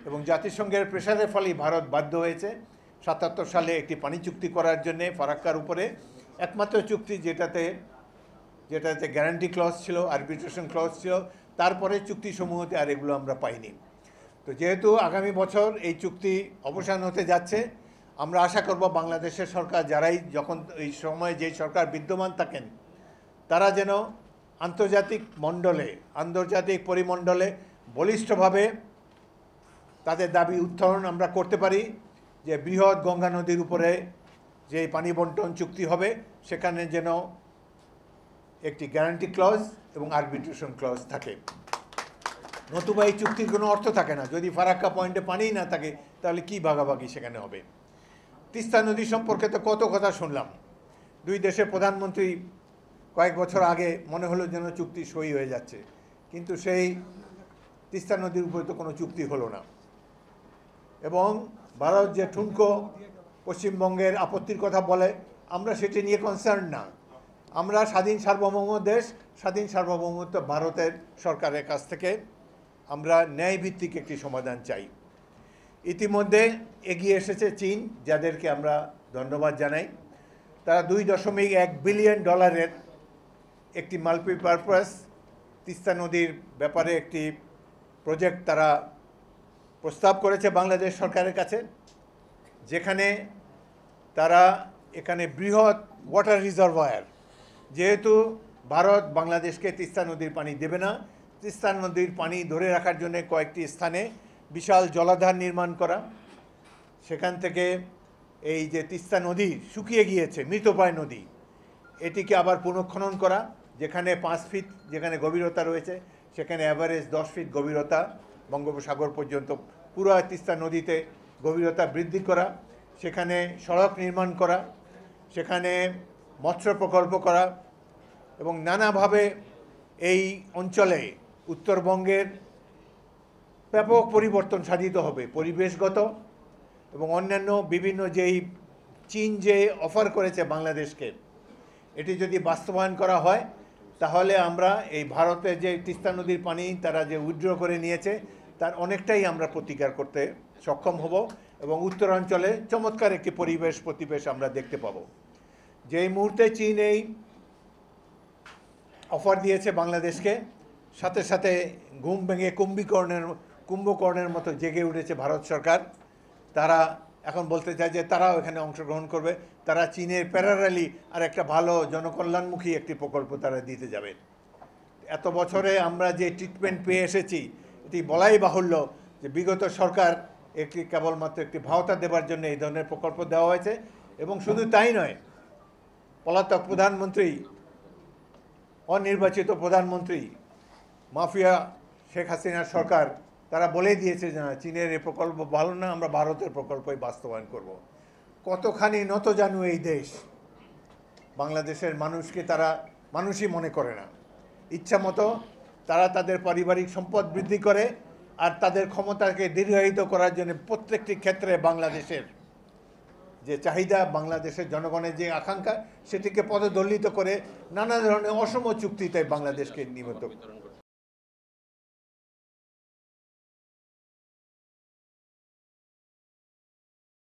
এবং জাতিসংঘের প্রেসারের ফলেই ভারত বাধ্য হয়েছে ৭৭ সালে একটি পানি চুক্তি করার জন্যে ফারাক্কার উপরে, একমাত্র চুক্তি যেটাতে গ্যারান্টি ক্লজ ছিল, আরবিট্রেশন ক্লজ ছিল। তারপরে চুক্তিসমূহতে আর এগুলো আমরা পাইনি। তো যেহেতু আগামী বছর এই চুক্তি অবসান হতে যাচ্ছে, আমরা আশা করব বাংলাদেশের সরকার যারাই যখন এই সময় যে সরকার বিদ্যমান থাকেন তারা যেন আন্তর্জাতিক পরিমণ্ডলে বলিষ্ঠভাবে তাদের দাবি উত্থাপন আমরা করতে পারি যে বৃহৎ গঙ্গা নদীর উপরে যে পানি বন্টন চুক্তি হবে সেখানে যেন একটি গ্যারান্টি ক্লজ এবং আরবিট্রেশন ক্লজ থাকে। নতুবা এই চুক্তির কোনো অর্থ থাকে না। যদি ফারাক্কা পয়েন্টে পানিই না থাকে তাহলে কি ভাগাভাগি সেখানে হবে। তিস্তা নদী সম্পর্কে তো কত কথা শুনলাম। দুই দেশের প্রধানমন্ত্রী কয়েক বছর আগে মনে হলো যেন চুক্তি সই হয়ে যাচ্ছে, কিন্তু সেই তিস্তা নদীর উপরে তো কোনো চুক্তি হলো না। এবং ভারত যে ঠুনকো পশ্চিমবঙ্গের আপত্তির কথা বলে, আমরা সেটি নিয়ে কনসার্ন না। আমরা স্বাধীন সার্বভৌম দেশ, স্বাধীন সার্বভৌমত্ব ভারতের সরকারের কাছ থেকে আমরা ন্যায়ভিত্তিক একটি সমাধান চাই। ইতিমধ্যে এগিয়ে এসেছে চীন, যাদেরকে আমরা ধন্যবাদ জানাই। তারা $2.1 বিলিয়ন একটি মাল্টিপারপাস তিস্তা নদীর ব্যাপারে একটি প্রজেক্ট তারা প্রস্তাব করেছে বাংলাদেশ সরকারের কাছে, যেখানে তারা এখানে বৃহৎ ওয়াটার রিজার্ভয়ার, যেহেতু ভারত বাংলাদেশকে তিস্তা নদীর পানি দেবে না, তিস্তা নদীর পানি ধরে রাখার জন্য কয়েকটি স্থানে বিশাল জলাধার নির্মাণ করা, সেখান থেকে এই যে তিস্তা নদী শুকিয়ে গিয়েছে, মৃতপ্রায় নদী, এটিকে আবার পুনঃখনন করা, যেখানে 5 ফিট যেখানে গভীরতা রয়েছে সেখানে অ্যাভারেজ 10 ফিট গভীরতা বঙ্গোপসাগর পর্যন্ত পুরো তিস্তা নদীতে গভীরতা বৃদ্ধি করা, সেখানে সড়ক নির্মাণ করা, সেখানে মৎস্য প্রকল্প করা এবং নানাভাবে এই অঞ্চলে উত্তরবঙ্গের ব্যাপক পরিবর্তন সাধিত হবে, পরিবেশগত এবং অন্যান্য বিভিন্ন যেই চীন যে অফার করেছে বাংলাদেশকে, এটি যদি বাস্তবায়ন করা হয় তাহলে আমরা এই ভারতের যে তিস্তা নদীর পানি তারা যে উইথড্র করে নিয়েছে তার অনেকটাই আমরা প্রতিকার করতে সক্ষম হব এবং উত্তরাঞ্চলে চমৎকার একটি প্রতিবেশ আমরা দেখতে পাব। যেই মুহূর্তে চীন এই অফার দিয়েছে বাংলাদেশকে, সাথে সাথে ঘুম ভেঙে কুম্ভকর্ণের মতো জেগে উঠেছে ভারত সরকার। তারা এখন বলতে চায় যে তারাও এখানে অংশগ্রহণ করবে, তারা চীনের প্যারারালি আর একটা ভালো জনকল্যাণমুখী একটি প্রকল্প তারা দিতে যাবে। এত বছরে আমরা যে ট্রিটমেন্ট পেয়ে এসেছি এটি বলাই বাহুল্য যে বিগত সরকার একটি কেবলমাত্র একটি ভাওতা দেবার জন্য এই ধরনের প্রকল্প দেওয়া হয়েছে। এবং শুধু তাই নয়, পলাতক প্রধানমন্ত্রী, অনির্বাচিত প্রধানমন্ত্রী, মাফিয়া শেখ হাসিনার সরকার তারা বলে দিয়েছে যে না, চীনের এই প্রকল্প ভালো না, আমরা ভারতের প্রকল্পই বাস্তবায়ন করব। কতখানি নতজানু এই দেশ। বাংলাদেশের মানুষকে তারা মানুষই মনে করে না। ইচ্ছা মতো তারা তাদের পারিবারিক সম্পদ বৃদ্ধি করে আর তাদের ক্ষমতাকে দীর্ঘায়িত করার জন্য প্রত্যেকটি ক্ষেত্রে বাংলাদেশের যে চাহিদা, বাংলাদেশের জনগণের যে আকাঙ্ক্ষা, সেটিকে পদদলিত করে নানা ধরনের অসম চুক্তিতে বাংলাদেশকে নিবদ্ধ